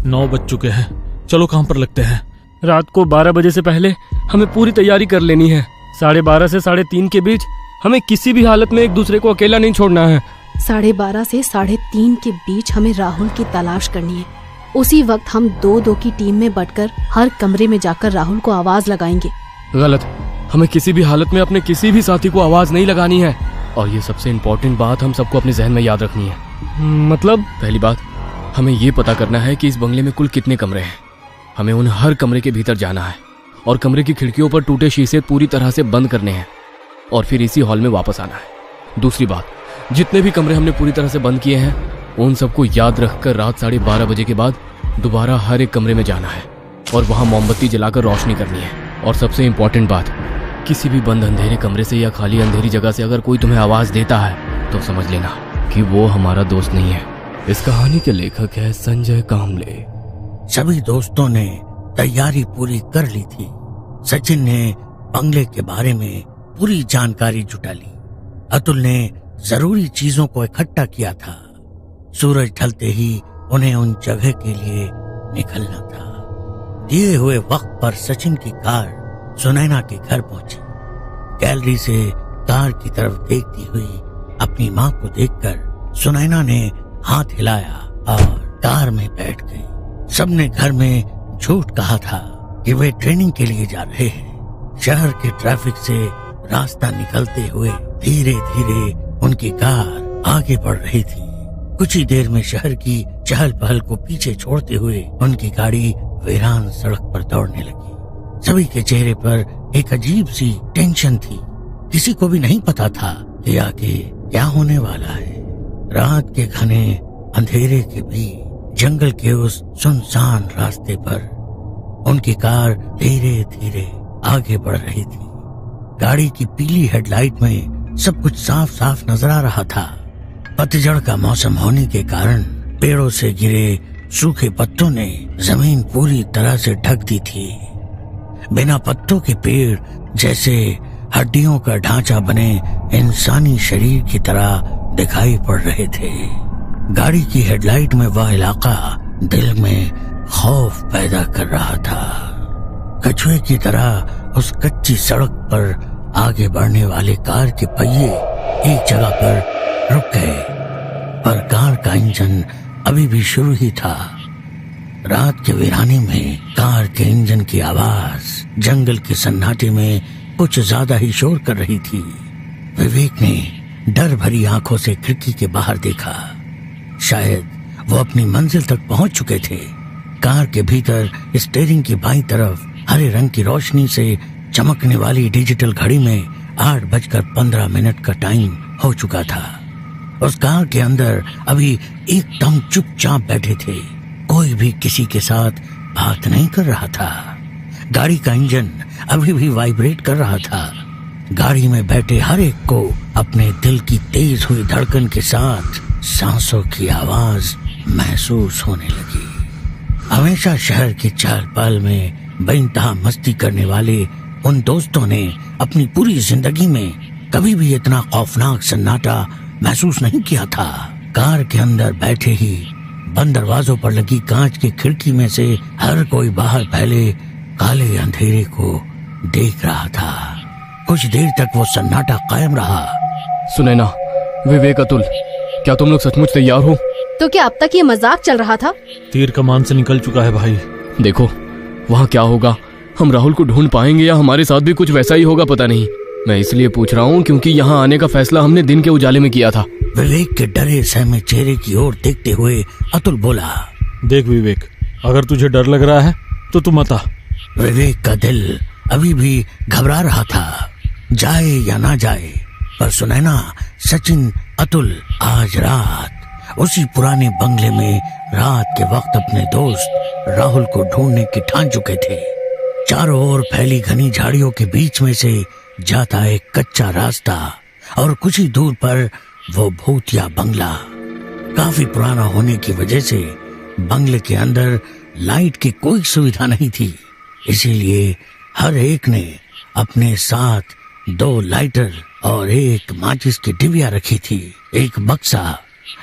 9 बज चुके हैं, चलो काम पर लगते हैं। रात को 12 बजे से पहले हमें पूरी तैयारी कर लेनी है। 12:30 से 3:30 के बीच हमें किसी भी हालत में एक दूसरे को अकेला नहीं छोड़ना है। 12:30 से 3:30 के बीच हमें राहुल की तलाश करनी है। उसी वक्त हम 2-2 की टीम में बंटकर हर कमरे में जाकर राहुल को आवाज लगाएंगे। गलत, हमें किसी भी हालत में अपने किसी भी साथी को आवाज नहीं लगानी है। और ये सबसे इम्पोर्टेंट बात हम सबको अपने जहन में याद रखनी है। मतलब? पहली बात, हमें ये पता करना है कि इस बंगले में कुल कितने कमरे हैं। हमें उन हर कमरे के भीतर जाना है और कमरे की खिड़कियों पर टूटे शीशे पूरी तरह से बंद करने हैं और फिर इसी हॉल में वापस आना है। दूसरी बात, जितने भी कमरे हमने पूरी तरह से बंद किए हैं उन सबको याद रखकर रात 12:30 बजे के बाद दोबारा हर एक कमरे में जाना है और वहां मोमबत्ती जलाकर रोशनी करनी है। और सबसे इम्पोर्टेंट बात, किसी भी बंद अंधेरे कमरे से या खाली अंधेरी जगह से अगर कोई तुम्हें आवाज देता है तो समझ लेना कि वो हमारा दोस्त नहीं है। इस कहानी के लेखक है संजय कामले। सभी दोस्तों ने तैयारी पूरी कर ली थी। सचिन ने बंगले के बारे में पूरी जानकारी जुटा ली। अतुल ने जरूरी चीजों को इकट्ठा किया था। सूरज ढलते ही उन्हें उन जगह के लिए निकलना था। दिए हुए वक्त पर सचिन की कार सुनैना के घर पहुंची। गैलरी से कार की तरफ देखती हुई अपनी माँ को देखकर सुनैना ने हाथ हिलाया और कार में बैठ गई। सबने घर में झूठ कहा था कि वे ट्रेनिंग के लिए जा रहे हैं। शहर के ट्रैफिक से रास्ता निकलते हुए धीरे धीरे उनकी कार आगे बढ़ रही थी। कुछ ही देर में शहर की चहल पहल को पीछे छोड़ते हुए उनकी गाड़ी वीरान सड़क पर दौड़ने लगी। सभी के चेहरे पर एक अजीब सी टेंशन थी। किसी को भी नहीं पता था कि आगे क्या होने वाला है। रात के घने अंधेरे के बीच जंगल के उस सुनसान रास्ते पर उनकी कार धीरे धीरे आगे बढ़ रही थी। गाड़ी की पीली हेडलाइट में सब कुछ साफ साफ नजर आ रहा था। पतझड़ का मौसम होने के कारण पेड़ों से गिरे सूखे पत्तों ने जमीन पूरी तरह से ढक दी थी। बिना पत्तों के पेड़ जैसे हड्डियों का ढांचा बने इंसानी शरीर की तरह दिखाई पड़ रहे थे। गाड़ी की हेडलाइट में वह इलाका दिल में खौफ पैदा कर रहा था। कछुए की तरह उस कच्ची सड़क पर आगे बढ़ने वाले कार के पहिए एक जगह पर रुक गए, पर कार का इंजन अभी भी शुरू ही था। रात के वीराने में कार के इंजन की आवाज जंगल के सन्नाटे में कुछ ज्यादा ही शोर कर रही थी। विवेक ने डर भरी आंखों से खिड़की के बाहर देखा। शायद वो अपनी मंजिल तक पहुंच चुके थे। कार के भीतर स्टीयरिंग की बाईं तरफ हरे रंग की रोशनी से चमकने वाली डिजिटल घड़ी में 8:15 का टाइम हो चुका था। उस कार के अंदर अभी एकदम चुपचाप बैठे थे। कोई भी किसी के साथ बात नहीं कर रहा था। गाड़ी का इंजन अभी भी वाइब्रेट कर रहा था। गाड़ी में बैठे हर एक को अपने दिल की तेज हुई धड़कन के साथ सांसों की आवाज महसूस होने लगी। हमेशा शहर के चहल पहल में बेइंतहा मस्ती करने वाले उन दोस्तों ने अपनी पूरी जिंदगी में कभी भी इतना खौफनाक सन्नाटा महसूस नहीं किया था। कार के अंदर बैठे ही बंद दरवाजों पर लगी कांच की खिड़की में से हर कोई बाहर फैले काले अंधेरे को देख रहा था। कुछ देर तक वो सन्नाटा कायम रहा। सुनैना, विवेक, अतुल, क्या तुम लोग सचमुच तैयार हो? तो क्या अब तक ये मजाक चल रहा था? तीर कमान से निकल चुका है भाई। देखो वहाँ क्या होगा, हम राहुल को ढूंढ पाएंगे या हमारे साथ भी कुछ वैसा ही होगा, पता नहीं। मैं इसलिए पूछ रहा हूँ क्योंकि यहाँ आने का फैसला हमने दिन के उजाले में किया था। विवेक के डरे सहमे चेहरे की ओर देखते हुए अतुल बोला, देख विवेक, अगर तुझे डर लग रहा है तो तू मत आ। विवेक का दिल अभी भी घबरा रहा था, जाए या ना जाए। पर सुनैना, सचिन, अतुल आज रात उसी पुराने बंगले में रात के वक्त अपने दोस्त राहुल को ढूंढने की ठान चुके थे। चारों ओर फैली घनी झाड़ियों के बीच में से जाता एक कच्चा रास्ता और कुछ ही दूर पर वो भूतिया बंगला। काफी पुराना होने की वजह से बंगले के अंदर लाइट की कोई सुविधा नहीं थी, इसीलिए हर एक ने अपने साथ 2 लाइटर और एक माचिस की डिबिया रखी थी। एक बक्सा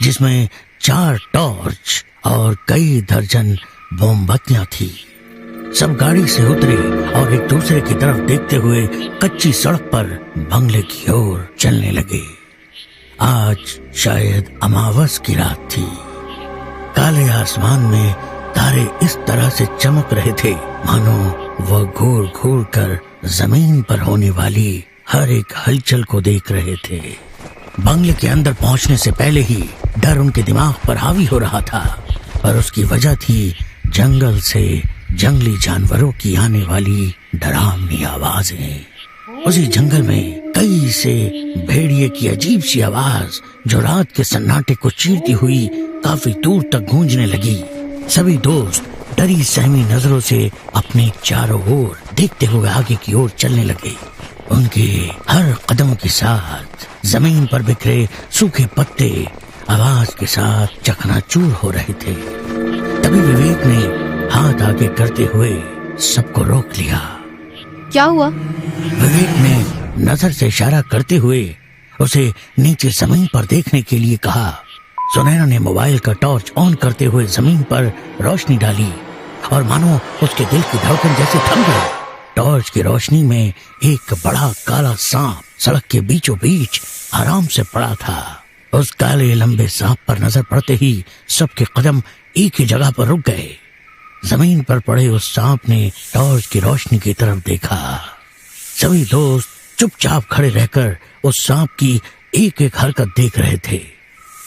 जिसमें 4 टॉर्च और कई दर्जन मोमबत्तियां थी। सब गाड़ी से उतरे और एक दूसरे की तरफ देखते हुए कच्ची सड़क पर बंगले की ओर चलने लगे। आज शायद अमावस की रात थी। काले आसमान में तारे इस तरह से चमक रहे थे मानो वह घूर घूर कर जमीन पर होने वाली हर एक हलचल को देख रहे थे। बंगले के अंदर पहुंचने से पहले ही डर उनके दिमाग पर हावी हो रहा था, पर उसकी वजह थी जंगल से जंगली जानवरों की आने वाली डरावनी आवाजें। उसी जंगल में कई से भेड़िए की अजीब सी आवाज जो रात के सन्नाटे को चीरती हुई काफी दूर तक गूंजने लगी। सभी दोस्त डरी सहमी नजरों से अपने चारों ओर देखते हुए आगे की ओर चलने लगे। उनके हर कदम के साथ जमीन पर बिखरे सूखे पत्ते आवाज के साथ चकनाचूर हो रहे थे। तभी विवेक ने हाथ आगे करते हुए सबको रोक लिया। क्या हुआ? विवेक ने नजर से इशारा करते हुए उसे नीचे जमीन पर देखने के लिए कहा। सुनैना ने मोबाइल का टॉर्च ऑन करते हुए जमीन पर रोशनी डाली और मानो उसके दिल की धड़कन जैसे थम गई। टॉर्च की रोशनी में एक बड़ा काला सांप सड़क के बीचों बीच आराम से पड़ा था। उस काले लंबे सांप पर नजर पड़ते ही सबके कदम एक ही जगह पर रुक गए। जमीन पर पड़े उस सांप ने टॉर्च की रोशनी की तरफ देखा। सभी दोस्त चुपचाप खड़े रहकर उस सांप की एक एक हरकत देख रहे थे।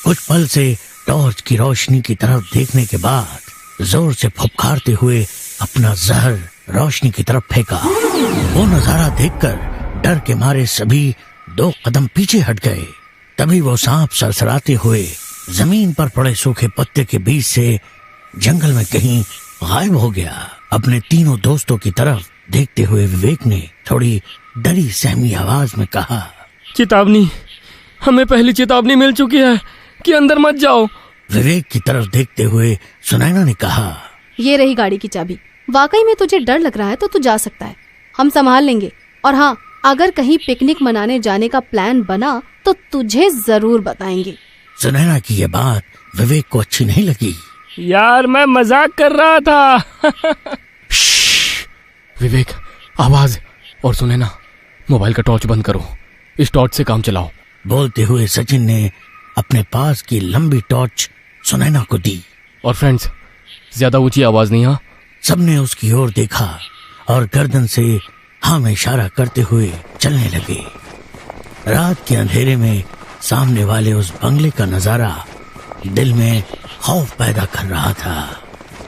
कुछ पल से टॉर्च की रोशनी की तरफ देखने के बाद जोर से फुफकारते हुए अपना जहर रोशनी की तरफ फेंका। वो नजारा देखकर डर के मारे सभी 2 कदम पीछे हट गए। तभी वो सांप सरसराते हुए जमीन पर पड़े सूखे पत्ते के बीच से जंगल में कहीं गायब हो गया। अपने तीनों दोस्तों की तरफ देखते हुए विवेक ने थोड़ी डरी सहमी आवाज में कहा, चेतावनी, हमें पहली चेतावनी मिल चुकी है कि अंदर मत जाओ। विवेक की तरफ देखते हुए सुनैना ने कहा, ये रही गाड़ी की चाबी। वाकई में तुझे डर लग रहा है तो तू जा सकता है, हम संभाल लेंगे। और हाँ, अगर कहीं पिकनिक मनाने जाने का प्लान बना तो तुझे जरूर बताएंगे। सुनैना की ये बात विवेक को अच्छी नहीं लगी। यार मैं मजाक कर रहा था। विवेक, आवाज। और सुने ना, मोबाइल का टॉर्च बंद करो, इस टॉर्च से काम चलाओ। बोलते हुए सचिन ने अपने पास की लंबी टॉर्च सुनैना को दी। और फ्रेंड्स, ज्यादा ऊंची आवाज नहीं। हाँ, सबने उसकी ओर देखा और गर्दन से हाँ में इशारा करते हुए चलने लगे। रात के अंधेरे में सामने वाले उस बंगले का नजारा दिल में खौफ पैदा कर रहा था।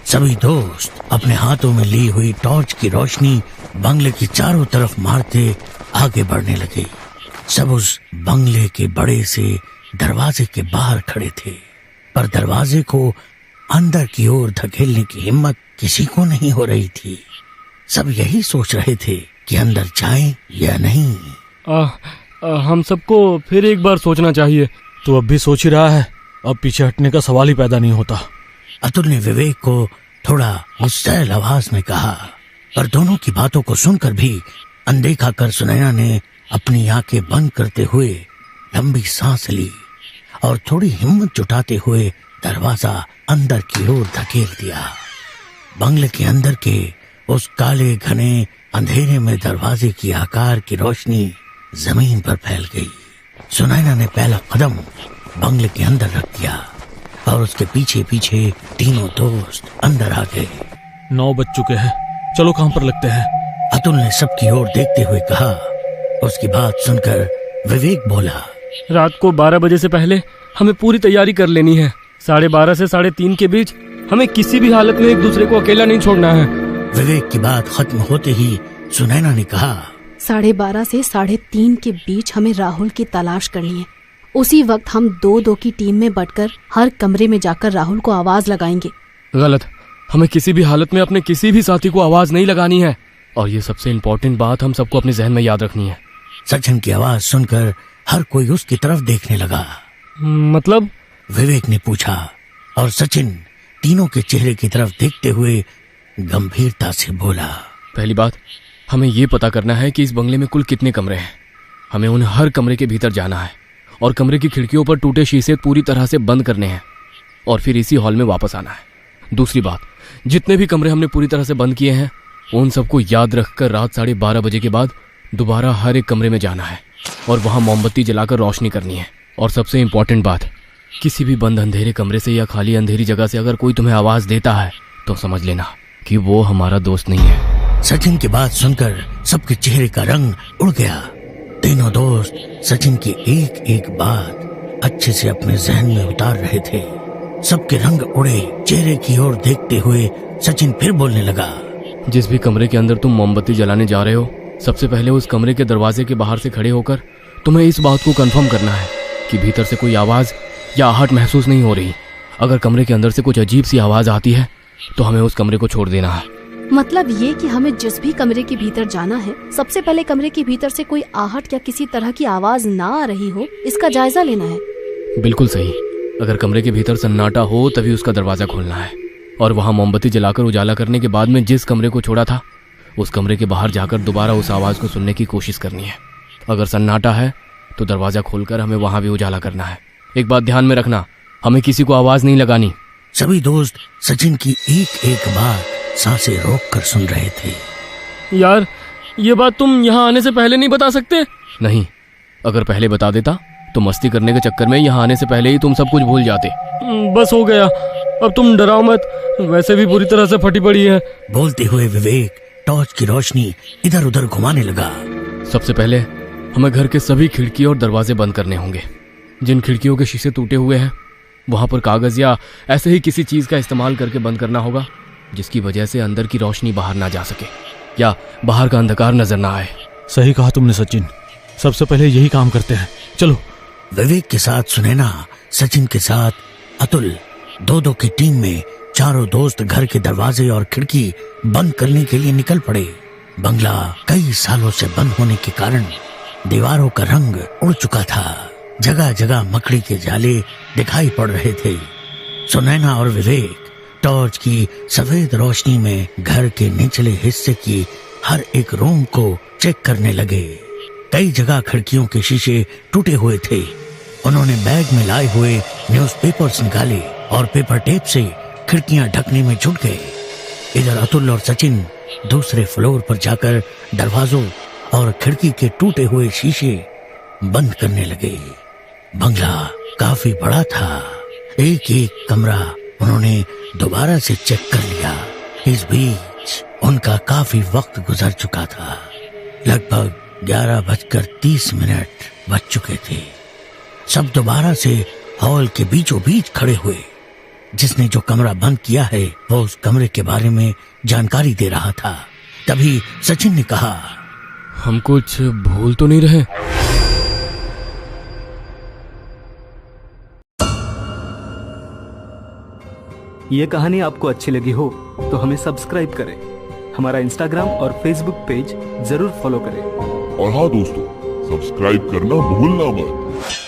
सभी दोस्त अपने हाथों में ली हुई टॉर्च की रोशनी बंगले की चारों तरफ मारते आगे बढ़ने लगे। सब उस बंगले के बड़े से दरवाजे के बाहर खड़े थे, पर दरवाजे को अंदर की ओर धकेलने की हिम्मत किसी को नहीं हो रही थी। सब यही सोच रहे थे कि अंदर जाएं या नहीं। हम सबको फिर एक बार सोचना चाहिए। तो अब भी सोच ही रहा है, अब पीछे हटने का सवाल ही पैदा नहीं होता। अतुल ने विवेक को थोड़ा गुस्सैल आवाज में कहा, पर दोनों की बातों को सुनकर भी अनदेखा कर सुनैना ने अपनी आंखें बंद करते हुए लंबी सांस ली और थोड़ी हिम्मत जुटाते हुए दरवाजा अंदर की ओर धकेल दिया। बंगले के अंदर के उस काले घने अंधेरे में दरवाजे की आकार की रोशनी जमीन पर फैल गई। सुनैना ने पहला कदम बंगले के अंदर रख दिया और उसके पीछे पीछे तीनों दोस्त अंदर आ गए। 9 बज चुके हैं, चलो काम पर लगते हैं। अतुल ने सबकी ओर देखते हुए कहा। उसकी बात सुनकर विवेक बोला, रात को 12 बजे से पहले हमें पूरी तैयारी कर लेनी है। 12:30 से 3:30 के बीच हमें किसी भी हालत में एक दूसरे को अकेला नहीं छोड़ना है। विवेक की बात खत्म होते ही सुनैना ने कहा, 12:30 से 3:30 के बीच हमें राहुल की तलाश करनी है। उसी वक्त हम 2-2 की टीम में बंटकर हर कमरे में जाकर राहुल को आवाज लगाएंगे। गलत, हमें किसी भी हालत में अपने किसी भी साथी को आवाज नहीं लगानी है। और ये सबसे इम्पोर्टेंट बात हम सबको अपने जहन में याद रखनी है। सचिन की आवाज सुनकर हर कोई उसकी तरफ देखने लगा। मतलब? विवेक ने पूछा और सचिन तीनों के चेहरे की तरफ देखते हुए गंभीरता से बोला, पहली बात, हमें ये पता करना है कि इस बंगले में कुल कितने कमरे हैं। हमें उन हर कमरे के भीतर जाना है और कमरे की खिड़कियों पर टूटे शीशे पूरी तरह से बंद करने हैं और फिर इसी हॉल में वापस आना है। दूसरी बात, जितने भी कमरे हमने पूरी तरह से बंद किए हैं उन सबको याद रखकर रात 12:30 बजे के बाद दोबारा हर एक कमरे में जाना है और वहां मोमबत्ती जलाकर रोशनी करनी है। और सबसे इम्पोर्टेंट बात, किसी भी बंद अंधेरे कमरे से या खाली अंधेरी जगह से अगर कोई तुम्हें आवाज देता है तो समझ लेना कि वो हमारा दोस्त नहीं है। सचिन की बात सुनकर सबके चेहरे का रंग उड़ गया। तीनों दोस्त सचिन की एक एक बात अच्छे से अपने जहन में उतार रहे थे। सबके रंग उड़े। चेहरे की ओर देखते हुए सचिन फिर बोलने लगा। जिस भी कमरे के अंदर तुम मोमबत्ती जलाने जा रहे हो, सबसे पहले उस कमरे के दरवाजे के बाहर से खड़े होकर तुम्हें इस बात को कंफर्म करना है कि भीतर से कोई आवाज या आहट महसूस नहीं हो रही। अगर कमरे के अंदर से कुछ अजीब सी आवाज आती है तो हमें उस कमरे को छोड़ देना है। मतलब ये कि हमें जिस भी कमरे के भीतर जाना है, सबसे पहले कमरे के भीतर से कोई आहट या किसी तरह की आवाज ना आ रही हो, इसका जायजा लेना है। बिल्कुल सही। अगर कमरे के भीतर सन्नाटा हो तभी उसका दरवाजा खोलना है और वहां मोमबत्ती जलाकर उजाला करने के बाद में जिस कमरे को छोड़ा था उस कमरे के बाहर जाकर दोबारा उस आवाज को सुनने की कोशिश करनी है। अगर सन्नाटा है तो दरवाजा खोलकर हमें वहां भी उजाला करना है। एक बात ध्यान में रखना, हमें किसी को आवाज नहीं लगानी। सभी दोस्त सचिन की एक एक बात सांसें रोक कर सुन रहे थे। यार, ये बात तुम यहाँ आने से पहले नहीं बता सकते? नहीं, अगर पहले बता देता तो मस्ती करने के चक्कर में यहाँ आने से पहले ही तुम सब कुछ भूल जाते। बस हो गया, अब तुम डराओ मत, वैसे भी पूरी तरह से फटी पड़ी है। बोलते हुए विवेक टॉर्च की रोशनी इधर उधर घुमाने लगा। सबसे पहले हमें घर के सभी खिड़की और दरवाजे बंद करने होंगे। जिन खिड़कियों के शीशे टूटे हुए हैं वहां पर कागज या ऐसे ही किसी चीज का इस्तेमाल करके बंद करना होगा जिसकी वजह से अंदर की रोशनी बाहर ना जा सके या बाहर का अंधकार नजर ना आए। सही कहा तुमने सचिन, सबसे पहले यही काम करते हैं, चलो। विवेक के साथ सुनैना, सचिन के साथ अतुल, दो की टीम में चारों दोस्त घर के दरवाजे और खिड़की बंद करने के लिए निकल पड़े। बंगला कई सालों से बंद होने के कारण दीवारों का रंग उड़ चुका था। जगह जगह मकड़ी के जाले दिखाई पड़ रहे थे। सुनैना और विवेक टॉर्च की सफेद रोशनी में घर के निचले हिस्से की हर एक रूम को चेक करने लगे। कई जगह खिड़कियों के शीशे टूटे हुए थे। उन्होंने बैग में लाए हुए न्यूज़पेपर्स निकाले और पेपर टेप से खिड़कियां ढकने में जुट गए। इधर अतुल और सचिन दूसरे फ्लोर पर जाकर दरवाजों और खिड़की के टूटे हुए शीशे बंद करने लगे। बंगला काफी बड़ा था। एक एक कमरा उन्होंने दोबारा से चेक कर लिया। इस बीच उनका काफी वक्त गुजर चुका था। लगभग 11:30 बज चुके थे। सब दोबारा से हॉल के बीचों बीच खड़े हुए। जिसने जो कमरा बंद किया है वो उस कमरे के बारे में जानकारी दे रहा था। तभी सचिन ने कहा, हम कुछ भूल तो नहीं रहे? ये कहानी आपको अच्छी लगी हो तो हमें सब्सक्राइब करें, हमारा इंस्टाग्राम और फेसबुक पेज जरूर फॉलो करें। और हाँ दोस्तों, सब्सक्राइब करना भूलना मत।